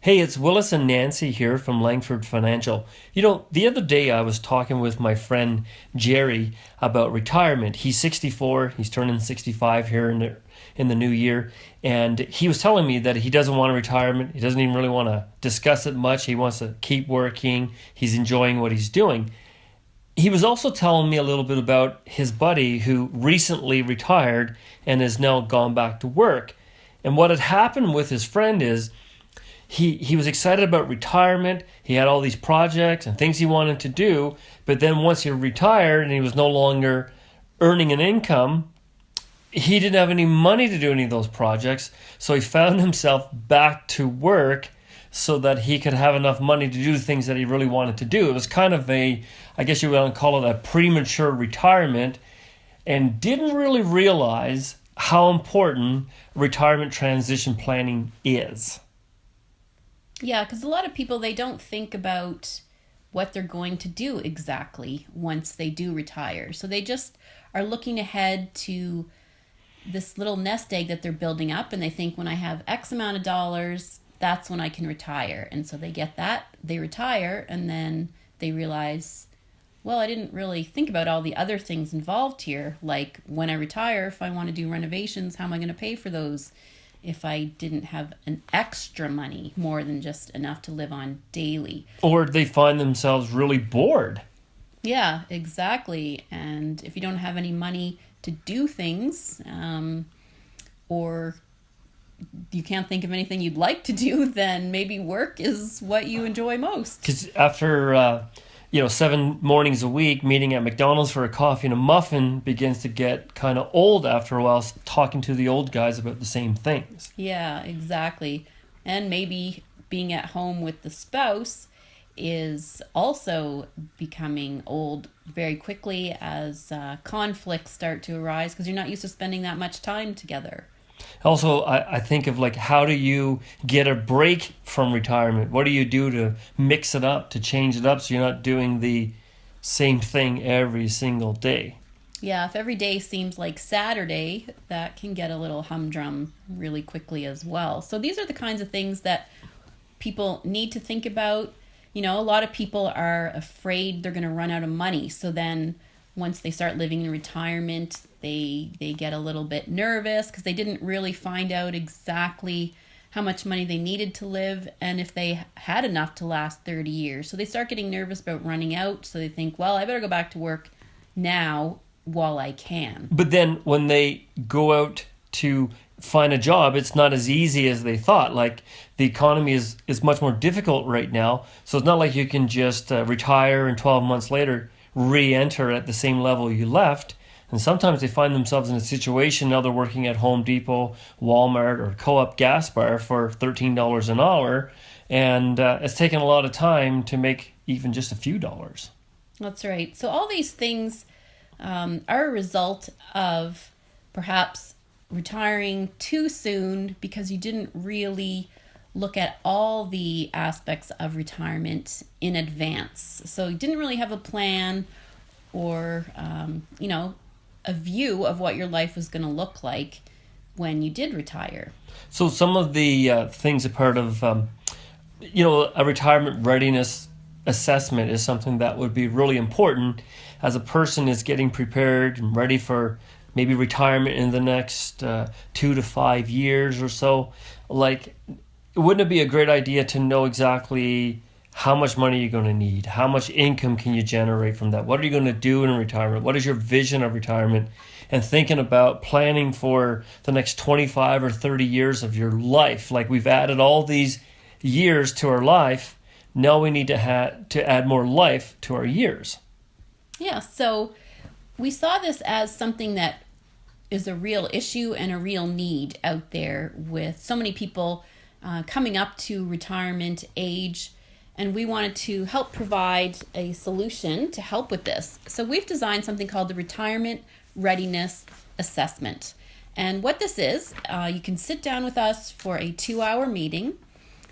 Hey, it's Willis and Nancy here from Langford Financial. The other day I was talking with my friend Jerry about retirement. He's 64, he's turning 65 here in the new year, and he was telling me that he doesn't want a retirement. He doesn't even really want to discuss it much. He wants to keep working. He's enjoying what he's doing. He was also telling me a little bit about his buddy who recently retired and has now gone back to work. And what had happened with his friend is he was excited about retirement. He had all these projects and things he wanted to do. But then once he retired and he was no longer earning an income, he didn't have any money to do any of those projects. So he found himself back to work so that he could have enough money to do things that he really wanted to do. It was kind of I guess you would call it a premature retirement, and didn't really realize how important retirement transition planning is. Yeah, because a lot of people, they don't think about what they're going to do exactly once they do retire. So they just are looking ahead to this little nest egg that they're building up, and they think, when I have X amount of dollars, that's when I can retire. And so they get that, they retire, and then they realize, well, I didn't really think about all the other things involved here. Like, when I retire, if I want to do renovations, how am I going to pay for those? If I didn't have an extra money, more than just enough to live on daily. Or they find themselves really bored. Yeah, exactly. And if you don't have any money to do things, or you can't think of anything you'd like to do, then maybe work is what you enjoy most. Because after 7 mornings a week meeting at McDonald's for a coffee and a muffin begins to get kind of old after a while, talking to the old guys about the same things. Yeah, exactly. And maybe being at home with the spouse is also becoming old very quickly as conflicts start to arise, because you're not used to spending that much time together. Also, I think of how do you get a break from retirement? What do you do to mix it up, to change it up so you're not doing the same thing every single day? Yeah, if every day seems like Saturday, that can get a little humdrum really quickly as well. So these are the kinds of things that people need to think about. A lot of people are afraid they're going to run out of money. So then once they start living in retirement, they get a little bit nervous because they didn't really find out exactly how much money they needed to live and if they had enough to last 30 years. So they start getting nervous about running out. So they think, well, I better go back to work now while I can. But then when they go out to find a job, it's not as easy as they thought. The economy is much more difficult right now. So it's not like you can just retire and 12 months later re-enter at the same level you left. And sometimes they find themselves in a situation now they're working at Home Depot, Walmart, or Co-op gas bar for $13 an hour. And it's taken a lot of time to make even just a few dollars. That's right. So all these things are a result of perhaps retiring too soon because you didn't really look at all the aspects of retirement in advance. So you didn't really have a plan or, a view of what your life was going to look like when you did retire. So some of the things a part of, a retirement readiness assessment is something that would be really important as a person is getting prepared and ready for maybe retirement in the next 2 to 5 years or so. Wouldn't it be a great idea to know exactly how much money you're going to need? How much income can you generate from that? What are you going to do in retirement? What is your vision of retirement? And thinking about planning for the next 25 or 30 years of your life. We've added all these years to our life. Now we need to add more life to our years. Yeah, so we saw this as something that is a real issue and a real need out there with so many people coming up to retirement age. And we wanted to help provide a solution to help with this. So we've designed something called the Retirement Readiness Assessment. And what this is, you can sit down with us for a 2-hour meeting.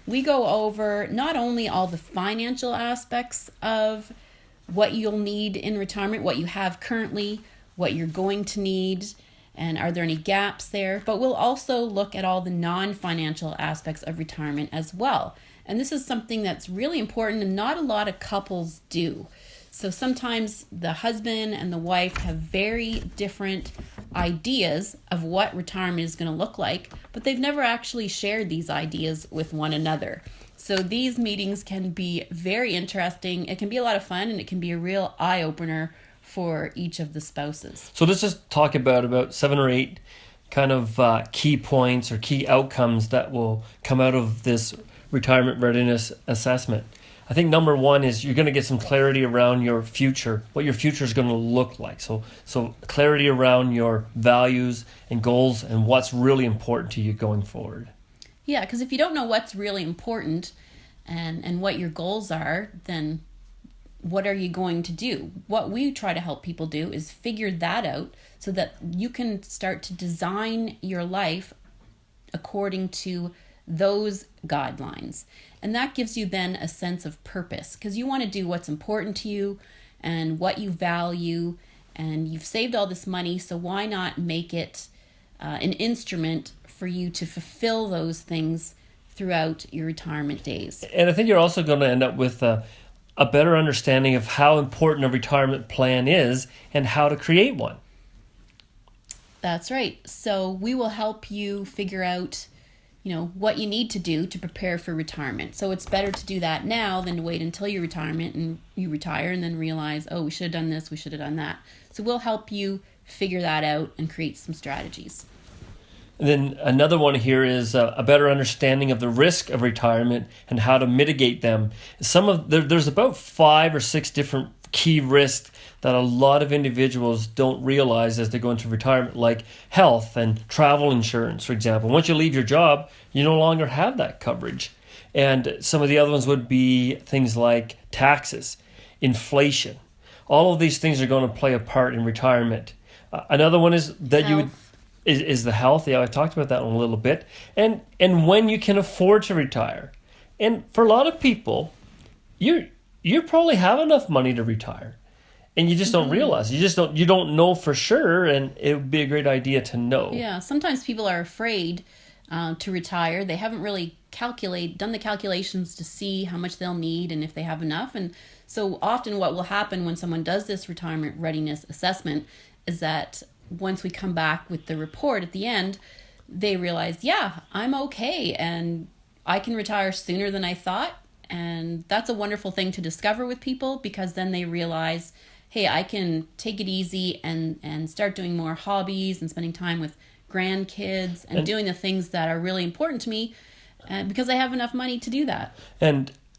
We go over not only all the financial aspects of what you'll need in retirement, what you have currently, what you're going to need, and are there any gaps there? But we'll also look at all the non-financial aspects of retirement as well. And this is something that's really important and not a lot of couples do. So sometimes the husband and the wife have very different ideas of what retirement is going to look like, but they've never actually shared these ideas with one another. So these meetings can be very interesting. It can be a lot of fun, and it can be a real eye-opener for each of the spouses. So let's just talk about 7 or 8 kind of key points or key outcomes that will come out of this retirement readiness assessment. I think number 1 is you're going to get some clarity around your future, what your future is going to look like. So clarity around your values and goals and what's really important to you going forward. Yeah, because if you don't know what's really important and what your goals are, then what are you going to do? What we try to help people do is figure that out so that you can start to design your life according to those guidelines. And that gives you then a sense of purpose, because you want to do what's important to you and what you value, and you've saved all this money, so why not make it an instrument for you to fulfill those things throughout your retirement days. And I think you're also going to end up with a better understanding of how important a retirement plan is and how to create one. That's right. So we will help you figure out, what you need to do to prepare for retirement. So it's better to do that now than to wait until your retirement and you retire and then realize, oh, we should have done this, we should have done that. So we'll help you figure that out and create some strategies. And then another one here is a better understanding of the risk of retirement and how to mitigate them. There's about 5 or 6 different key risks that a lot of individuals don't realize as they go into retirement, like health and travel insurance, for example. Once you leave your job, you no longer have that coverage. And some of the other ones would be things like taxes, inflation. All of these things are going to play a part in retirement. Another one is that is the health. Yeah, I talked about that one a little bit. And when you can afford to retire. And for a lot of people, you probably have enough money to retire. And you just don't realize. You don't know for sure, and it would be a great idea to know. Yeah, sometimes people are afraid to retire. They haven't really done the calculations to see how much they'll need and if they have enough. And so often what will happen when someone does this retirement readiness assessment is that once we come back with the report at the end, they realize, yeah, I'm okay and I can retire sooner than I thought. And that's a wonderful thing to discover with people, because then they realize, hey, I can take it easy and start doing more hobbies and spending time with grandkids and doing the things that are really important to me because I have enough money to do that.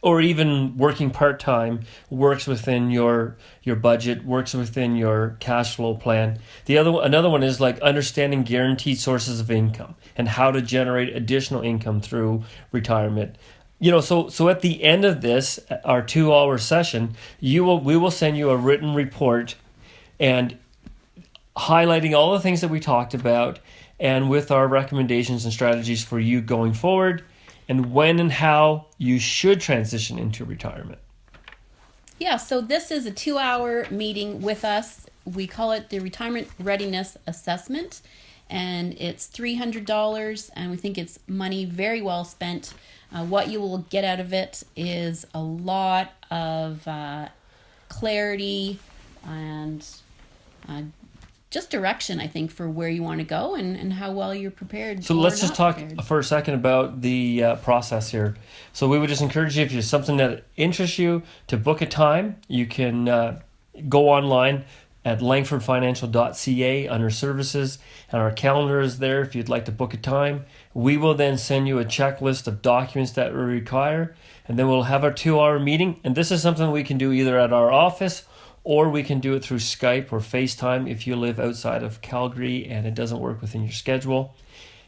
Or even working part-time works within your budget, works within your cash flow plan. Another one is like understanding guaranteed sources of income and how to generate additional income through retirement. So at the end of this, our 2-hour session, we will send you a written report and highlighting all the things that we talked about and with our recommendations and strategies for you going forward and when and how you should transition into retirement. Yeah, so this is a 2-hour meeting with us. We call it the Retirement Readiness Assessment, and it's $300, and we think it's money very well spent. What you will get out of it is a lot of clarity and just direction, I think, for where you want to go and how well you're prepared. So let's just talk for a second about the process here. So we would just encourage you, if there's something that interests you, to book a time. You can go online at langfordfinancial.ca under services, and our calendar is there if you'd like to book a time. We will then send you a checklist of documents that we require, and then we'll have our 2-hour meeting. And this is something we can do either at our office or we can do it through Skype or FaceTime if you live outside of Calgary and it doesn't work within your schedule.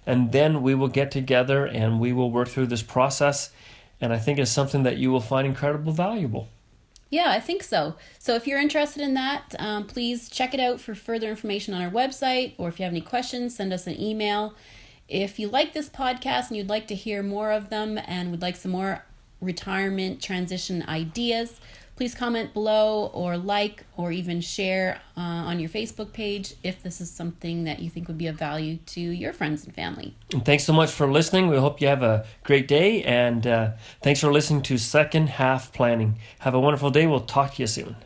And then we will get together and we will work through this process. And I think it's something that you will find incredibly valuable. Yeah, I think so. So if you're interested in that, please check it out for further information on our website, or if you have any questions, send us an email. If you like this podcast and you'd like to hear more of them and would like some more retirement transition ideas, please comment below or like or even share on your Facebook page if this is something that you think would be of value to your friends and family. And thanks so much for listening. We hope you have a great day, and thanks for listening to Second Half Planning. Have a wonderful day. We'll talk to you soon.